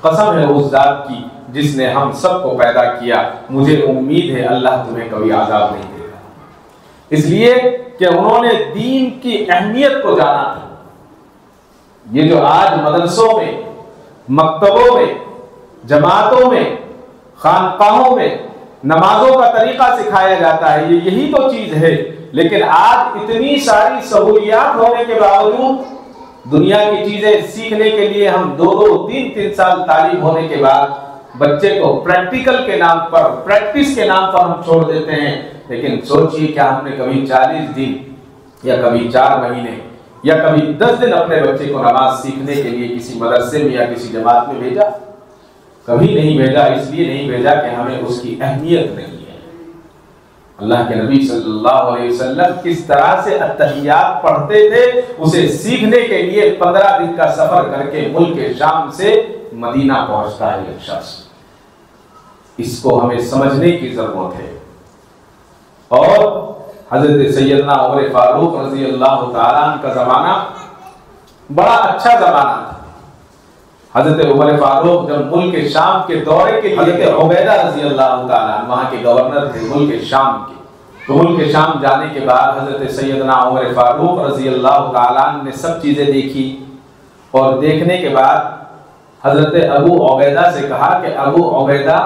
قسم ہے اس ذات کی جس نے ہم سب کو پیدا کیا، مجھے امید ہے اللہ تمہیں کبھی عذاب نہیں دے گا۔ اس لیے کہ انہوں نے دین کی اہمیت کو جانا تھا۔ یہ جو آج مدرسوں میں، مکتبوں میں، جماعتوں میں، خانقاہوں میں نمازوں کا طریقہ سکھایا جاتا ہے، یہ یہی تو چیز ہے، لیکن آج اتنی ساری سہولیات ہونے کے باوجود دنیا کی چیزیں سیکھنے کے لیے ہم 2-3 سال تعلیم ہونے کے بعد بچے کو پریکٹیکل کے نام پر، پریکٹس کے نام پر ہم چھوڑ دیتے ہیں۔ لیکن سوچئے کیا ہم نے کبھی 40 دن یا کبھی 4 مہینے یا کبھی 10 دن اپنے بچے کو نماز سیکھنے کے لیے کسی مدرسے میں یا کسی جماعت میں بھیجا؟ کبھی نہیں بھیجا، اس لیے نہیں بھیجا کہ ہمیں اس کی اہمیت نہیں ہے۔ اللہ کے نبی صلی اللہ علیہ وسلم کس طرح سے التحیات پڑھتے تھے اسے سیکھنے کے لیے 15 دن کا سفر کر کے ملک شام سے مدینہ پہنچتا ہے ایک شخص۔ اس کو ہمیں سمجھنے کی ضرورت ہے۔ اور حضرت سیدنا عمر فاروق رضی اللہ تعالیٰ عنہ کا زمانہ بڑا اچھا زمانہ تھا۔ حضرت عمر فاروق جب ملک شام کے دورے کے لیے حضرت عبیدہ رضی اللہ تعالیٰ عنہ وہاں کے گورنر تھے ملک شام کے، تو ملک شام جانے کے بعد حضرت سیدنا عمر فاروق رضی اللہ تعالیٰ عنہ نے سب چیزیں دیکھی، اور دیکھنے کے بعد حضرت ابو عبیدہ سے کہا کہ ابو عبیدہ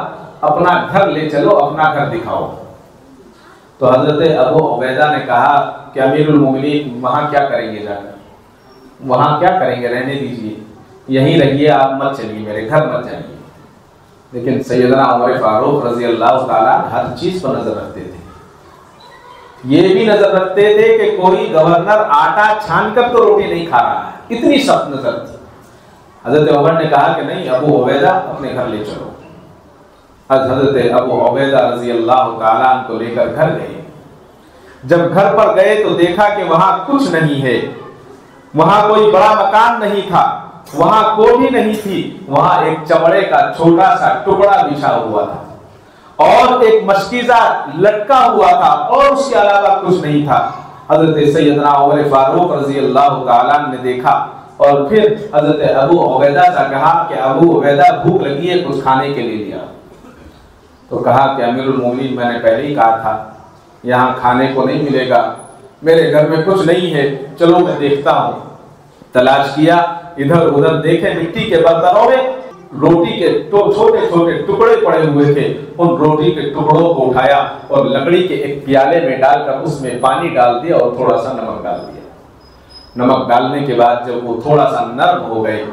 اپنا گھر لے چلو، اپنا گھر دکھاؤ۔ تو حضرت ابو عبیدہ نے کہا کہ امیر المومنین وہاں کیا کریں گے، جا کر وہاں کیا کریں گے، رہنے دیجیے، یہیں رہیے، آپ مت چلیے، میرے گھر مت جائیے۔ لیکن سیدنا عمر فاروق رضی اللہ تعالیٰ ہر چیز پر نظر رکھتے تھے۔ یہ بھی نظر رکھتے تھے کہ کوئی گورنر آٹا چھان کر تو روٹی نہیں کھا رہا ہے، اتنی سخت نظر تھی۔ حضرت عمر نے کہا کہ نہیں، ابو عبیدہ اپنے گھر لے چلو۔ حضرت ابو عبیدہ رضی اللہ تعالیٰ عنہ کو لے کر گھر گئے۔ جب گھر پر گئے تو دیکھا کہ وہاں کچھ نہیں ہے، وہاں کوئی بڑا مکان نہیں تھا، وہاں کوٹھی نہیں تھی، وہاں ایک چمڑے کا چھوٹا سا ٹکڑا بچھا ہوا تھا اور ایک مشکیزہ لٹکا ہوا تھا، اور اس کے علاوہ کچھ نہیں تھا۔ حضرت سیدنا عمر فاروق رضی اللہ تعالیٰ عنہ نے دیکھا اور پھر حضرت ابو عبیدہ سے کہا کہ ابو عبیدہ بھوک لگی ہے، کچھ کھانے کے لیے لیا۔ تو کہا کہ امیر المومنین میں نے پہلے ہی کہا تھا یہاں کھانے کو نہیں ملے گا، میرے گھر میں کچھ نہیں ہے، چلو میں دیکھتا ہوں۔ تلاش کیا، ادھر ادھر دیکھے، مٹی کے برتنوں میں روٹی کے چھوٹے چھوٹے ٹکڑے پڑے ہوئے تھے، ان روٹی کے ٹکڑوں کو اٹھایا اور لکڑی کے ایک پیالے میں ڈال کر اس میں پانی ڈال دیا اور تھوڑا سا نمک ڈال دیا۔ نمک ڈالنے کے بعد جب وہ تھوڑا سا نرم ہو گئے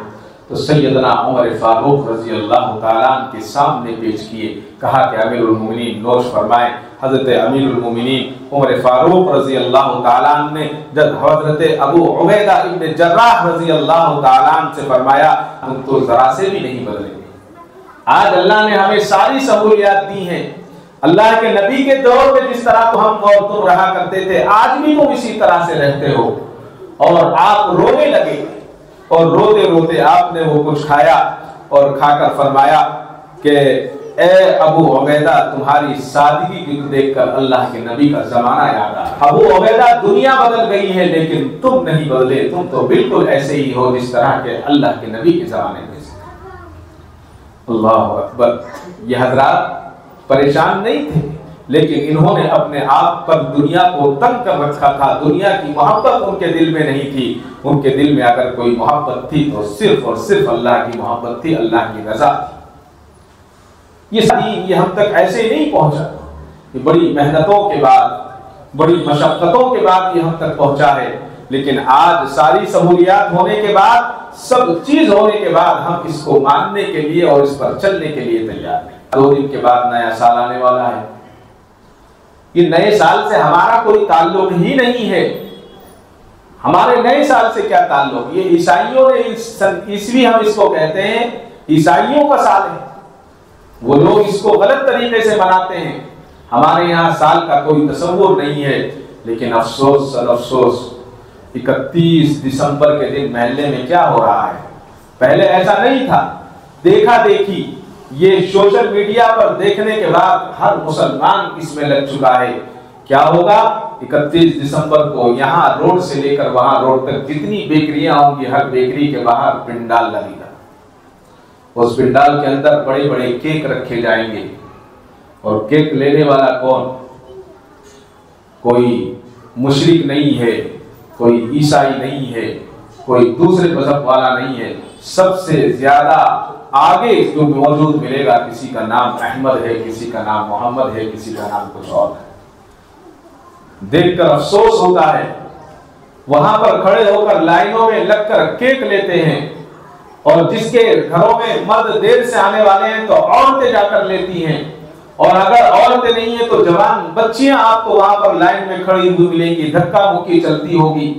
تو سیدنا عمر فاروق رضی اللہ تعالیٰ عنہ کے سامنے پیش کیے، کہا کہ امیر المومنین نوش فرمائیں۔ حضرت امیر المومنین عمر فاروق رضی اللہ تعالیٰ عنہ نے جب حضرت ابو عبیدہ ابن جراح رضی اللہ تعالیٰ عنہ سے فرمایا تم تو ذرا سے بھی نہیں بدلے۔ آج اللہ نے ہمیں ساری سہولیات دی ہیں، اللہ کے نبی کے دور میں جس طرح تو ہم اور تم رہا کرتے تھے، آج بھی تم اسی طرح سے رہتے ہو، اور آپ رونے لگے، اور روتے روتے آپ نے وہ کچھ کھایا اور کھا کر فرمایا کہ اے ابو عبیدہ تمہاری سادگی کو دیکھ کر اللہ کے نبی کا زمانہ یاد آیا۔ ابو عبیدہ دنیا بدل گئی ہے لیکن تم نہیں بدلے، تم تو بالکل ایسے ہی ہو جس طرح کے اللہ کے نبی کے زمانے میں سے۔ اللہ اکبر۔ یہ حضرات پریشان نہیں تھے، لیکن انہوں نے اپنے آپ پر دنیا کو تنگ کر رکھا تھا، دنیا کی محبت ان کے دل میں نہیں تھی۔ ان کے دل میں اگر کوئی محبت تھی تو صرف اور صرف اللہ کی محبت تھی، اللہ کی رضا تھی۔ یہ ہم تک ایسے نہیں پہنچا، یہ بڑی محنتوں کے بعد، بڑی مشقتوں کے بعد یہ ہم تک پہنچا ہے، لیکن آج ساری سہولیات ہونے کے بعد، سب چیز ہونے کے بعد ہم اس کو ماننے کے لیے اور اس پر چلنے کے لیے تیار ہیں۔ 2 دن کے بعد نیا سال آنے والا ہے۔ یہ نئے سال سے ہمارا کوئی تعلق ہی نہیں ہے۔ ہمارے نئے سال سے کیا تعلق؟ یہ عیسائیوں نے عیسوی ہم اس کو کہتے ہیں، عیسائیوں کا سال ہے، وہ لوگ اس کو غلط طریقے سے مناتے ہیں۔ ہمارے یہاں سال کا کوئی تصور نہیں ہے، لیکن افسوس سر افسوس 31 دسمبر کے دن محلے میں کیا ہو رہا ہے؟ پہلے ایسا نہیں تھا۔ دیکھا دیکھی یہ سوشل میڈیا پر دیکھنے کے بعد ہر مسلمان اس میں لگ چکا ہے۔ کیا ہوگا 31 دسمبر کو؟ یہاں روڈ سے لے کر وہاں روڈ تک جتنی بیکریاں ہوں گی، ہر بیکری کے باہر پنڈال لگے گا، اس پنڈال کے اندر بڑے بڑے کیک رکھے جائیں گے، اور کیک لینے والا کون؟ کوئی مشرک نہیں ہے، کوئی عیسائی نہیں ہے، کوئی دوسرے مذہب والا نہیں ہے۔ سب سے زیادہ آگے جو موجود ملے گا، کسی کا نام احمد ہے، کسی کا نام محمد ہے، کسی کا نام کچھ اور ہے۔ دیکھ کر افسوس ہوتا ہے، وہاں پر کھڑے ہو کر لائنوں میں لگ کر کیک لیتے ہیں، اور جس کے گھروں میں مرد دیر سے آنے والے ہیں تو عورتیں جا کر لیتی ہیں، اور اگر عورتیں نہیں ہیں تو جوان بچیاں آپ کو وہاں پر لائن میں کھڑی ہوئی ملیں گی، دھکا مکی چلتی ہوگی۔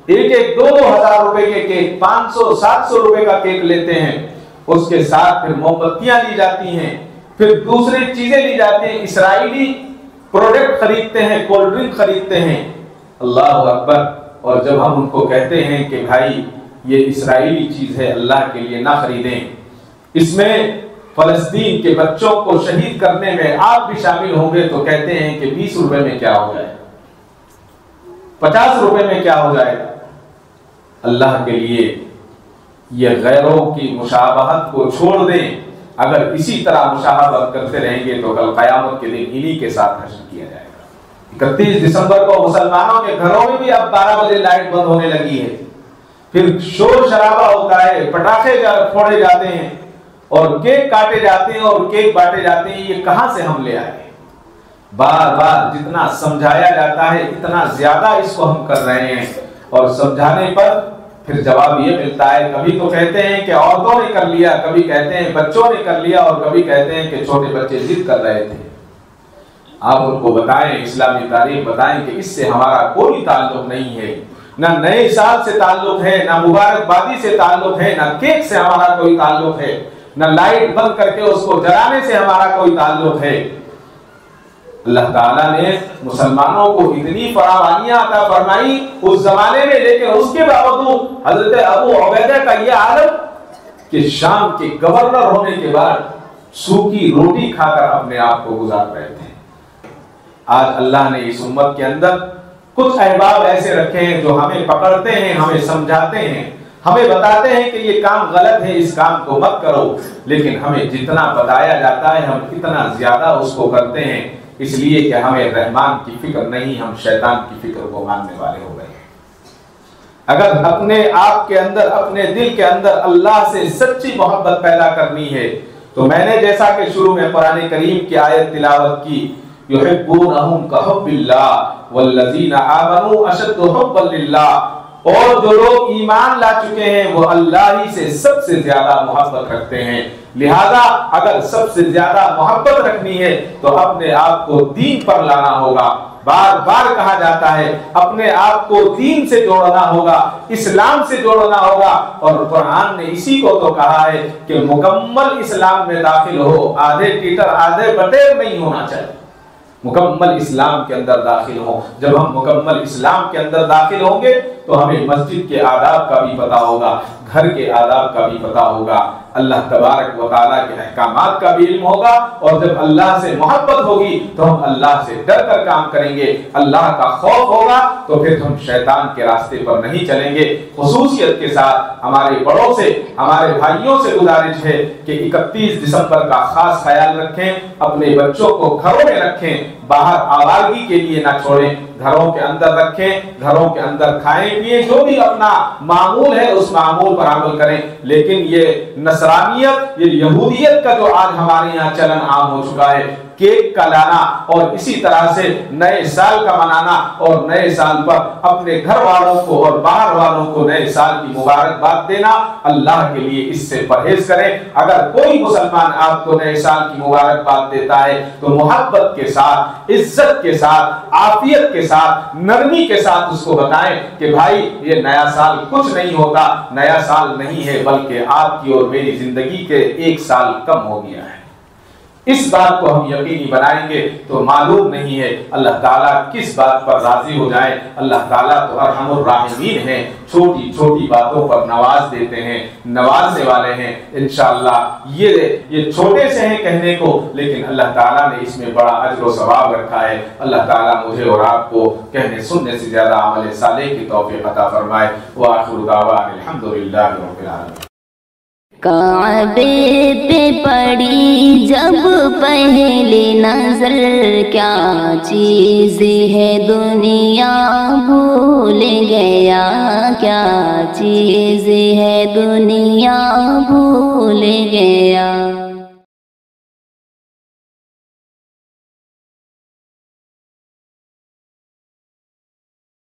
ایک 2-2 ہزار روپے کے کیک، 500-700 روپے کا کیک لیتے ہیں، اس کے ساتھ پھر موم بتیاں لی جاتی ہیں، پھر دوسری چیزیں لی جاتی ہیں، اسرائیلی پروڈکٹ خریدتے ہیں، کولڈ ڈرنک خریدتے ہیں، اللہ اکبر۔ اور جب ہم ان کو کہتے ہیں کہ بھائی یہ اسرائیلی چیز ہے، اللہ کے لیے نہ خریدیں، اس میں فلسطین کے بچوں کو شہید کرنے میں آپ بھی شامل ہوں گے، تو کہتے ہیں کہ 20 روپے میں کیا ہو جائے، 50 روپے میں کیا ہو جائے۔ اللہ کے لیے یہ غیروں کی مشابہت کو چھوڑ دیں، اگر اسی طرح مشابہت کرتے رہیں گے تو کل قیامت کے دن انہی کے ساتھ حشر کیا جائے گا۔ 31 دسمبر کو مسلمانوں کے گھروں میں بھی اب 12 بجے لائٹ بند ہونے لگی ہے، پھر شور شرابہ ہوتا ہے، پٹاخے پھوڑے جاتے ہیں اور کیک کاٹے جاتے ہیں اور کیک بانٹے جاتے ہیں۔ یہ کہاں سے ہم لے آئے؟ بار بار جتنا سمجھایا جاتا ہے اتنا زیادہ اس کو ہم کر رہے ہیں، اور سمجھانے پر پھر جواب یہ ملتا ہے، کبھی تو کہتے ہیں کہ عورتوں نے کر لیا، کبھی کہتے ہیں بچوں نے کر لیا، اور کبھی کہتے ہیں کہ چھوٹے بچے ضد کر رہے تھے۔ آپ ان کو بتائیں، اسلامی تاریخ بتائیں کہ اس سے ہمارا کوئی تعلق نہیں ہے، نہ نئے سال سے تعلق ہے، نہ مبارکبادی سے تعلق ہے، نہ کیک سے ہمارا کوئی تعلق ہے، نہ لائٹ بند کر کے اس کو جلانے سے ہمارا کوئی تعلق ہے۔ اللہ تعالیٰ نے مسلمانوں کو اتنی فراوانیاں عطا فرمائی اس زمانے میں، لیکن اس کے باوجود حضرت ابو عبیدہ کا یہ عالم کہ شام کے گورنر ہونے کے بعد سوکھی روٹی کھا کر اپنے آپ کو گزار رہے تھے۔ آج اللہ نے اس امت کے اندر کچھ احباب ایسے رکھے ہیں جو ہمیں پکڑتے ہیں، ہمیں سمجھاتے ہیں، ہمیں بتاتے ہیں کہ یہ کام غلط ہے، اس کام کو مت کرو، لیکن ہمیں جتنا بتایا جاتا ہے ہم اتنا زیادہ اس کو کرتے ہیں، اس لیے کہ ہمیں رحمان کی فکر نہیں، ہم شیطان کی فکر کو ماننے والے ہو گئے ہیں۔ اگر اپنے آپ کے اندر، اپنے دل کے اندر اللہ سے سچی محبت پیدا کرنی ہے تو میں نے جیسا کہ شروع میں قرآن کریم کی آیت تلاوت کی، یحبونہم کحب اللہ والذین آمنوا اشد حبا للہ، اور جو لوگ ایمان لا چکے ہیں وہ اللہ ہی سے سب سے زیادہ محبت رکھتے ہیں۔ لہذا اگر سب سے زیادہ محبت رکھنی ہے تو اپنے آپ کو دین پر لانا ہوگا۔ بار بار کہا جاتا ہے اپنے آپ کو دین سے جوڑنا ہوگا، اسلام سے جوڑنا ہوگا، اور قرآن نے اسی کو تو کہا ہے کہ مکمل اسلام میں داخل ہو، آدھے ٹیٹر آدھے بٹیر نہیں ہونا چاہیے، مکمل اسلام کے اندر داخل ہوں۔ جب ہم مکمل اسلام کے اندر داخل ہوں گے تو ہمیں مسجد کے آداب کا بھی پتہ ہوگا، گھر کے آداب کا بھی پتہ ہوگا، اللہ تبارک و تعالیٰ کے احکامات کا بھی علم ہوگا، اور جب اللہ سے محبت ہوگی تو ہم اللہ سے ڈر کر کام کریں گے، اللہ کا خوف ہوگا تو پھر ہم شیطان کے راستے پر نہیں چلیں گے۔ خصوصیت کے ساتھ ہمارے بڑوں سے، ہمارے بھائیوں سے گزارش ہے کہ 31 دسمبر کا خاص خیال رکھیں، اپنے بچوں کو گھروں میں رکھیں، باہر آوارگی کے لیے نہ چھوڑیں، گھروں کے اندر رکھیں، گھروں کے اندر کھائیں پیئیں، جو بھی اپنا معمول ہے اس معمول پر عمل کریں۔ لیکن یہ نصرانیت، یہ یہودیت کا جو آج ہمارے یہاں چلن عام ہو چکا ہے، کیک کا لانا اور اسی طرح سے نئے سال کا منانا، اور نئے سال پر اپنے گھر والوں کو اور باہر والوں کو نئے سال کی مبارکباد دینا، اللہ کے لیے اس سے پرہیز کریں۔ اگر کوئی مسلمان آپ کو نئے سال کی مبارکباد دیتا ہے تو محبت کے ساتھ، عزت کے ساتھ، عافیت کے ساتھ، نرمی کے ساتھ اس کو بتائیں کہ بھائی یہ نیا سال کچھ نہیں ہوتا، نیا سال نہیں ہے بلکہ آپ کی اور میری زندگی کے 1 سال کم ہو گیا ہے۔ اس بات کو ہم یقینی بنائیں گے تو معلوم نہیں ہے اللہ تعالیٰ کس بات پر راضی ہو جائے۔ اللہ تعالیٰ تو ارحم الراحمین ہیں، چھوٹی چھوٹی باتوں پر نواز دیتے ہیں، نوازنے والے ہیں۔ انشاءاللہ یہ چھوٹے سے ہیں کہنے کو، لیکن اللہ تعالیٰ نے اس میں بڑا اجر و ثواب رکھا ہے۔ اللہ تعالیٰ مجھے اور آپ کو کہنے سننے سے زیادہ عمل صالح کی توفیق عطا فرمائے۔ وآخر دعوانا الحمدللہ رب العالمین۔ کعبے پہ پڑی جب پہلی نظر، کیا چیز ہے دنیا بھول گیا، کیا چیز ہے دنیا بھول گیا۔